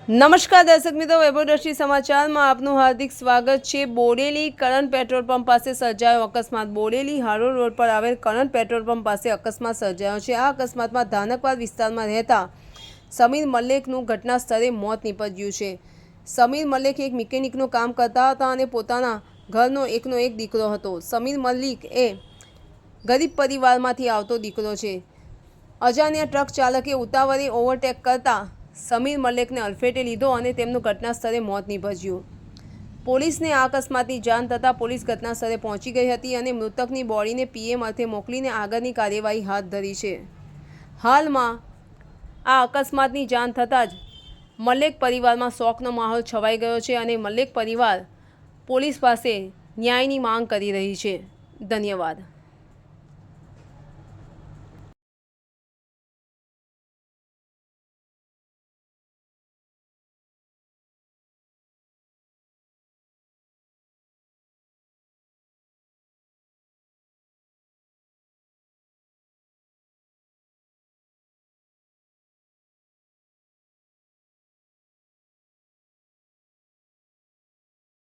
નમસ્કાર દર્શક મિત્રો, વૈભવદ્રષ્ટિ સમાચારમાં આપનું હાર્દિક સ્વાગત છે। બોડેલી કરંટ પેટ્રોલ પંપ પાસે સર્જાયો અકસ્માત। બોડેલી હારોલ રોડ પર આવેલ કરંટ પેટ્રોલ પંપ પાસે અકસ્માત સર્જાયો છે। આ અકસ્માતમાં ધાનકવાડ વિસ્તારમાં રહેતા સમીર મલેકનું ઘટના સ્થળે મોત નીપજ્યું છે। સમીર મલેક એક મિકેનિકનું કામ કરતા હતા અને પોતાના ઘરનો એકનો એક દીકરો હતો। સમીર મલિક એ ગરીબ પરિવારમાંથી આવતો દીકરો છે। અજાણ્યા ટ્રક ચાલકે ઉતાવળે ઓવરટેક કરતા સમીર મલેકને અડફેટે લીધો અને તેમનું ઘટના સ્થળે મોત નીપજ્યું। પોલીસને આ અકસ્માતની જાણ થતાં પોલીસ ઘટના સ્થળે પહોંચી ગઈ હતી અને મૃતકની બોડીને પીએમ અર્થે મોકલીને આગળની કાર્યવાહી હાથ ધરી છે। હાલમાં આ અકસ્માતની જાણ થતાં જ મલેક પરિવારમાં શોકનો માહોલ છવાઈ ગયો છે અને મલેક પરિવાર પોલીસ પાસે ન્યાયની માંગ કરી રહી છે। ધન્યવાદ।